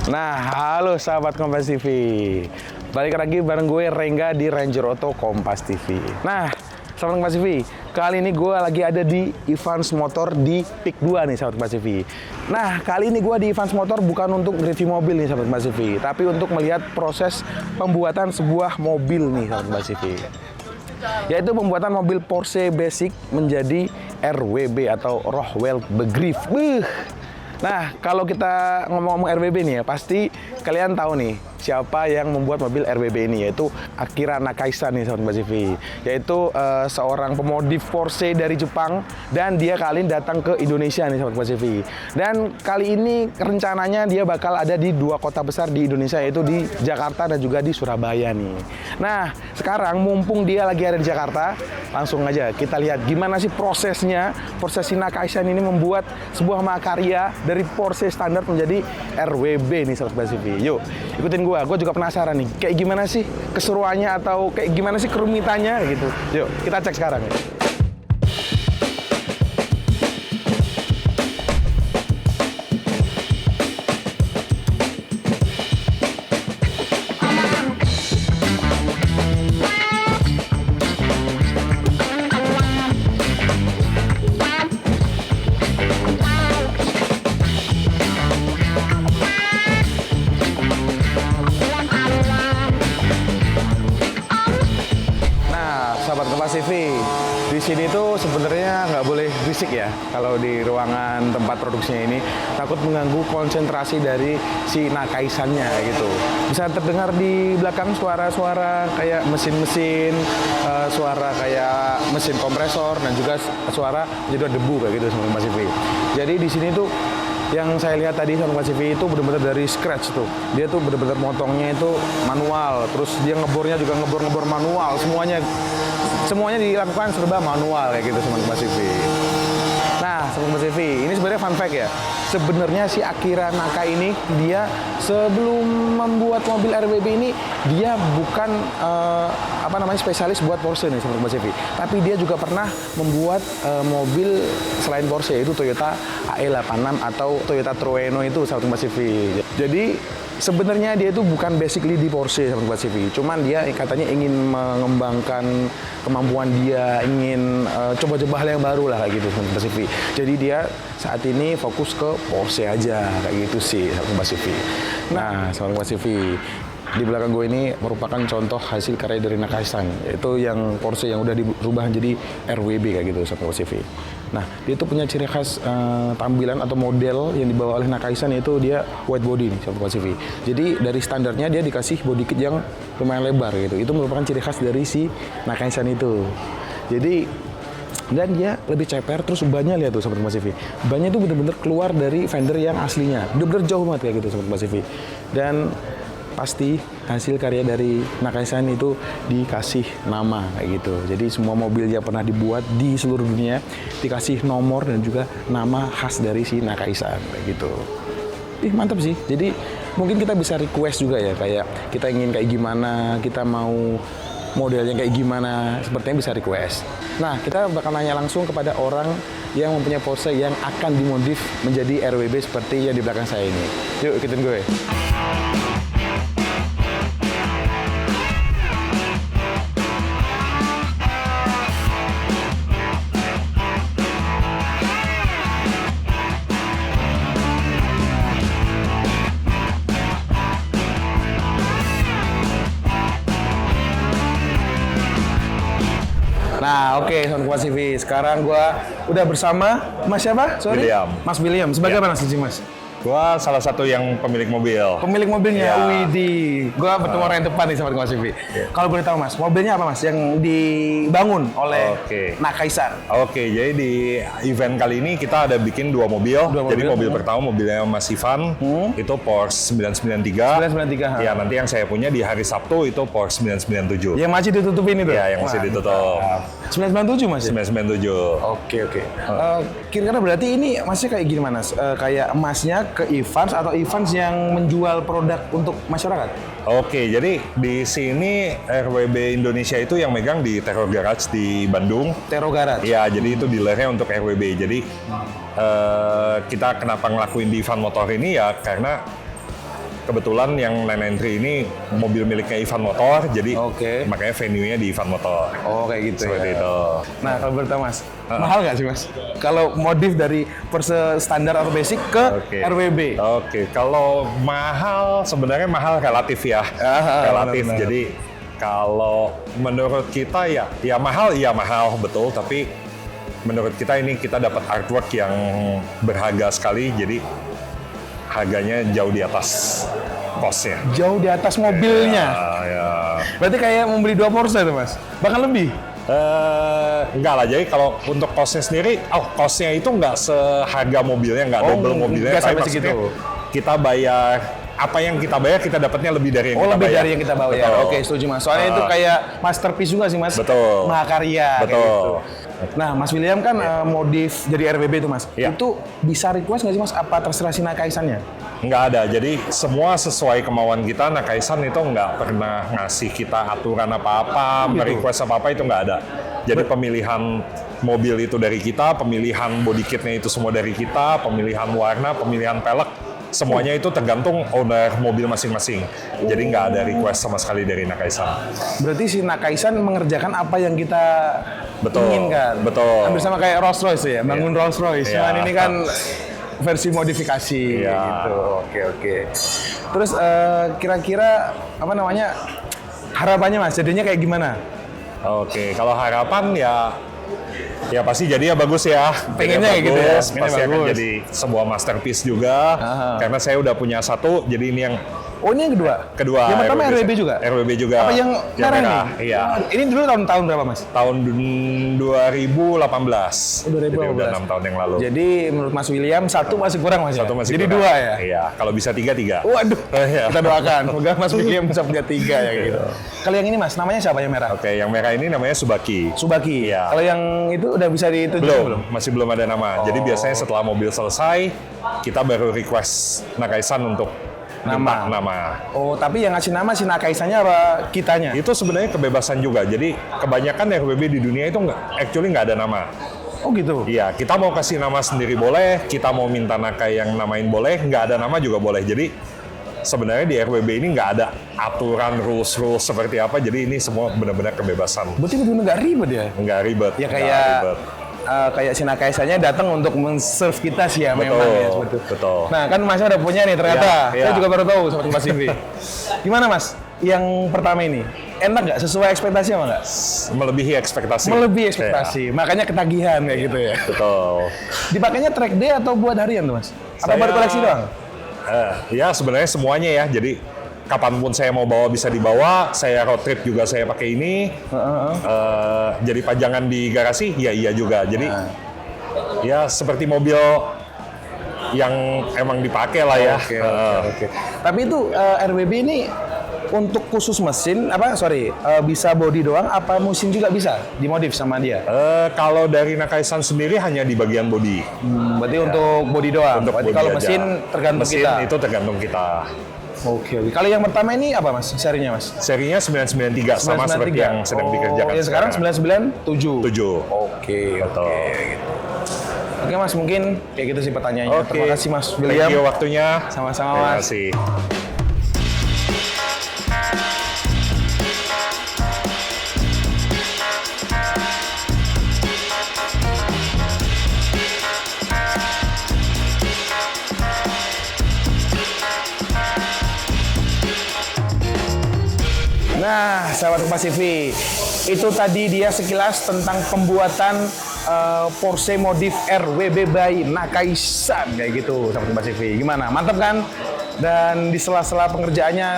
Nah, halo sahabat Kompas TV. Balik lagi bareng gue Rengga di Ranger Auto Kompas TV. Nah, sahabat Kompas TV, kali ini gue lagi ada di Evans Motor di PIK 2 nih sahabat Kompas TV. Nah, kali ini gue di Evans Motor bukan untuk review mobil nih sahabat Kompas TV, tapi untuk melihat proses pembuatan sebuah mobil nih sahabat Kompas TV. Yaitu pembuatan mobil Porsche Basic menjadi RWB atau Rockwell Begriff. Nah, kalau kita ngomong-ngomong RWB nih ya, pasti kalian tahu nih siapa yang membuat mobil RWB ini, yaitu Akira Nakaisan nih Sobat Kompas TV. Yaitu seorang pemodif Porsche dari Jepang, dan dia kali ini datang ke Indonesia nih Sobat Kompas TV. Dan kali ini rencananya dia bakal ada di dua kota besar di Indonesia, yaitu di Jakarta dan juga di Surabaya nih. Nah, sekarang mumpung dia lagi ada di Jakarta, langsung aja kita lihat gimana sih prosesnya, proses si Nakaisan ini membuat sebuah mahakarya dari Porsche standar menjadi RWB nih Sobat Kompas TV. Yuk, ikutin gue juga penasaran nih, kayak gimana sih keseruannya atau kayak gimana sih kerumitannya gitu. Yuk, kita cek sekarang ya. Sahabat Kompas TV, di sini tuh sebenarnya nggak boleh berisik ya kalau di ruangan tempat produksinya ini, takut mengganggu konsentrasi dari si Nakaisannya gitu. Bisa terdengar di belakang suara-suara kayak mesin-mesin, suara kayak mesin kompresor, dan juga suara jadi debu kayak gitu Sahabat Kompas TV. Jadi di sini tuh yang saya lihat tadi sama Kompas TV itu benar-benar dari scratch tuh. Dia tuh benar-benar motongnya itu manual, terus dia ngebornya juga ngebor manual, semuanya dilakukan serba manual kayak gitu sama Kompas TV. Nah, Sobat Kompas TV, ini sebenarnya fun fact ya. Sebenarnya si Akira Naka ini, dia sebelum membuat mobil RWB ini, dia bukan spesialis buat Porsche nih Sobat Kompas TV. Tapi dia juga pernah membuat mobil selain Porsche, yaitu Toyota AE86 atau Toyota Trueno itu Sobat Kompas TV. Jadi sebenarnya dia itu bukan basically di Porsche Sobat Kompas TV. Cuman dia katanya ingin mengembangkan kemampuan dia, ingin coba-coba hal yang baru lah kayak gitu Sobat Kompas TV. Jadi dia saat ini fokus ke Porsche aja kayak gitu sih Sobat Kompas TV. Nah, Sobat Kompas TV, di belakang gue ini merupakan contoh hasil karya dari Nakaisan, yaitu yang Porsche yang udah dirubah jadi RWB kayak gitu Sobat Kompas TV. Nah, dia itu punya ciri khas tampilan atau model yang dibawa oleh Nakaisan, yaitu dia wide body nih Sobat Kompas TV. Jadi dari standarnya dia dikasih body kit yang lumayan lebar gitu. Itu merupakan ciri khas dari si Nakaisan itu. Jadi dan dia lebih ceper, terus bannya lihat tuh Sobat Kompas TV. Bannya itu bener-bener keluar dari fender yang aslinya. Bener-bener jauh banget kayak gitu Sobat Kompas TV. Dan pasti hasil karya dari Nakaisan itu dikasih nama kayak gitu. Jadi semua mobil yang pernah dibuat di seluruh dunia dikasih nomor dan juga nama khas dari si Nakaisan kayak gitu. Mantap sih. Jadi mungkin kita bisa request juga ya, kayak kita ingin kayak gimana, kita mau modelnya kayak gimana, sepertinya bisa request. Nah, kita bakal nanya langsung kepada orang yang mempunyai Porsche yang akan dimodif menjadi RWB seperti yang di belakang saya ini. Yuk, ikutin gue. Nah, oke, Sobat Kompas TV. Sekarang gua udah bersama Mas siapa? Sorry. William. Mas William. Sebagai mana sih, Mas? Gua salah satu yang pemilik mobil. Pemilik mobilnya, Ya. Widih. Gua bertemu orang yang tepat nih Sobat Kompas TV. Kalau boleh tahu Mas, mobilnya apa Mas yang dibangun oleh Nakaisan? Oke, jadi di event kali ini kita ada bikin dua mobil. Jadi mobil pertama mobilnya Mas Ivan, itu Porsche 993. 993. Ya, nanti yang saya punya di hari Sabtu itu Porsche 997. Yang masih ditutupin itu? Ya, yang masih ditutup. 997 Mas? 997. Oke. Kira-kira berarti ini masih kayak gimana Mas? Kayak emasnya ke Evans atau Evans yang menjual produk untuk masyarakat? Oke, jadi di sini RWB Indonesia itu yang megang di Terror Garage di Bandung. Terror Garage? Ya, jadi itu dealernya untuk RWB. Jadi kita kenapa ngelakuin di Van Motor ini ya karena kebetulan yang 993 ini mobil miliknya Ivan Motor, jadi Oke. makanya venue-nya di Ivan Motor. Oh kayak gitu Seperti ya. itu. Nah kalau bertanya mas, mahal nggak sih mas? Kalau modif dari Porsche standar atau basic ke RWB? Oke, kalau mahal sebenarnya mahal relatif ya. Relatif. benar-benar. Jadi kalau menurut kita ya mahal betul, tapi menurut kita ini kita dapat artwork yang berharga sekali, jadi harganya jauh di atas costnya. Jauh di atas mobilnya. Ya. Berarti kayak membeli 2 Porsche itu mas? Bahkan lebih? Enggak lah, jadi kalau untuk costnya sendiri, costnya itu nggak seharga mobilnya, nggak double mobilnya, nggak tapi sampai maksudnya segitu. kita bayar, apa yang kita bayar kita dapatnya lebih dari yang kita Lebih bayar. dari yang kita bawa ya. Betul. Oke, setuju mas. Soalnya itu kayak masterpiece juga sih mas. Betul. Mahakarya. kayak Betul. gitu. Nah, Mas William kan modif dari RWB itu mas. Iya. Itu bisa request nggak sih mas? Apa terserah si Nakaisannya? Nggak ada, jadi semua sesuai kemauan kita. Nakaisan itu nggak pernah ngasih kita aturan apa-apa, request apa-apa, itu nggak ada. Jadi pemilihan mobil itu dari kita, pemilihan body kitnya itu semua dari kita, pemilihan warna, pemilihan pelek, semuanya itu tergantung owner mobil masing-masing. Jadi nggak ada request sama sekali dari Nakaisan. Berarti si Nakaisan mengerjakan apa yang kita Betul, inginkan. betul. Hampir sama kayak Rolls Royce ya, bangun Rolls Royce. Iya. Cuman ini kan versi modifikasi Iya. gitu. Oke. Terus kira-kira apa namanya harapannya mas? Jadinya kayak gimana? Oke, kalau harapan ya pasti jadi ya bagus ya. Pengennya kayak gitu ya, pengennya Pasti akan bagus. jadi sebuah masterpiece juga. Karena saya udah punya satu, jadi ini yang Oh ini yang kedua? Yang pertama RWB juga? RWB juga. Apa yang merah ini? Iya. Ini dulu tahun berapa mas? Tahun 2018. 2018. Jadi udah 6 tahun yang lalu. Jadi menurut Mas William satu masih kurang mas? Satu ya? masih Jadi kurang. 2 ya? Iya, kalau bisa 3. Waduh, Iya. kita doakan. Semoga Mas William bisa punya 3 ya gitu. Kalau yang ini mas, namanya siapa yang merah? Oke, yang merah ini namanya Subaki. Subaki. Iya. Kalau yang itu udah bisa ditunjukin Belum, masih belum ada nama. Jadi biasanya setelah mobil selesai, kita baru request Nakaisan untuk minta nama. Oh, tapi yang ngasih nama si Nakaisannya apa kitanya? Itu sebenarnya kebebasan juga. Jadi kebanyakan RWB di dunia itu actually nggak ada nama. Oh gitu. Iya, kita mau kasih nama sendiri boleh, kita mau minta Nakai yang namain boleh, nggak ada nama juga boleh. Jadi sebenarnya di RWB ini nggak ada aturan rules seperti apa. Jadi ini semua benar-benar kebebasan. Berarti benar-benar nggak ribet ya? Nggak ribet. Ya nggak kayak ribet. kayak si Nakaisannya datang untuk men-serve kita sih ya memang ya seperti itu. Betul. Nah kan Mas udah punya nih ternyata. Iya, Saya iya. juga baru tahu Sobat Kompas TV. Gimana Mas? Yang pertama ini enak nggak? Sesuai ekspektasi apa nggak? Melebihi ekspektasi. Melebihi ekspektasi. Makanya ketagihan kayak gitu ya. Betul. Dipakainya track day atau buat harian tuh Mas? Apa Saya- buat koleksi doang? Ya sebenarnya semuanya ya. Jadi kapanpun saya mau bawa bisa dibawa. Saya road trip juga saya pakai ini. Jadi pajangan di garasi, ya iya juga. Jadi ya seperti mobil yang emang dipakai lah ya. Oke. Tapi itu RWB ini untuk khusus mesin bisa body doang apa mesin juga bisa dimodif sama dia? Kalau dari Nakaisan sendiri hanya di bagian bodi. Berarti untuk body doang. Untuk Berarti bodi kalau aja. mesin tergantung Mesin kita. itu tergantung kita. Oke. Kalau yang pertama ini apa Mas? Serinya Mas? Serinya 993 sama seperti yang sedang dikerjakan yang sekarang 997. 7. Oke. Betul. Gitu. Oke Mas, mungkin kayak gitu sih pertanyaannya. Oke. Terima kasih Mas Thank William. you waktunya. Sama-sama, Terima Mas. kasih. Nah, sahabat Kompas TV, itu tadi dia sekilas tentang pembuatan Porsche Modif RWB by Nakaisan kayak gitu, sahabat Kompas TV. Gimana? Mantap kan? Dan di sela-sela pengerjaannya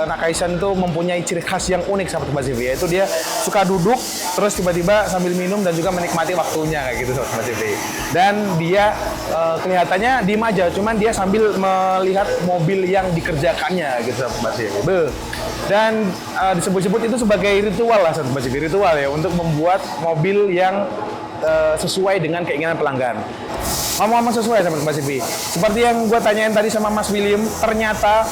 Nakaisan itu mempunyai ciri khas yang unik, sahabat Kompas TV. Yaitu dia suka duduk terus tiba-tiba sambil minum dan juga menikmati waktunya kayak gitu, sahabat Kompas TV. Dan dia kelihatannya diem aja, cuman dia sambil melihat mobil yang dikerjakannya gitu, sahabat Kompas TV. Dan disebut-sebut itu sebagai ritual lah, sahabat Kompas TV, ritual ya untuk membuat mobil yang sesuai dengan keinginan pelanggan. Ngomong-ngomong sesuai sama Kompas TV, seperti yang gue tanyain tadi sama Mas William, ternyata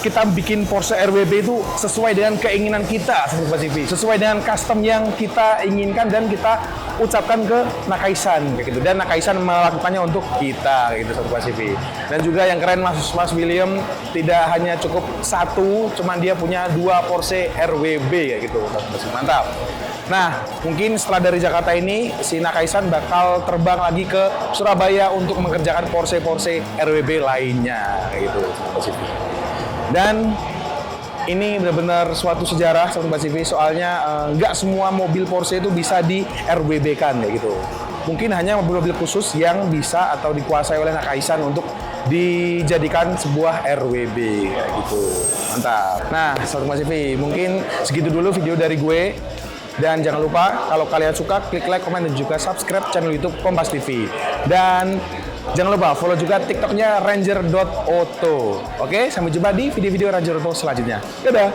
kita bikin Porsche RWB itu sesuai dengan keinginan kita, Sobat TV, sesuai dengan custom yang kita inginkan dan kita ucapkan ke Nakaisan kayak gitu. Dan Nakaisan melakukannya untuk kita gitu, Sobat TV. Dan juga yang keren Mas William tidak hanya cukup satu, cuman dia punya 2 Porsche RWB kayak gitu. Mantap. Nah, mungkin setelah dari Jakarta ini, si Nakaisan bakal terbang lagi ke Surabaya untuk mengerjakan Porsche RWB lainnya, kayak gitu, Sobat TV. Dan ini benar-benar suatu sejarah, Sobat TV, soalnya nggak semua mobil Porsche itu bisa di RWB-kan, kayak gitu. Mungkin hanya mobil-mobil khusus yang bisa atau dikuasai oleh Nakaisan untuk dijadikan sebuah RWB, kayak gitu. Mantap. Nah, Sobat TV, mungkin segitu dulu video dari gue. Dan jangan lupa, kalau kalian suka, klik like, komen, dan juga subscribe channel YouTube Kompas TV. Dan jangan lupa follow juga TikToknya Ranger.Auto. Oke, sampai jumpa di video-video Ranger Auto selanjutnya. Dadah!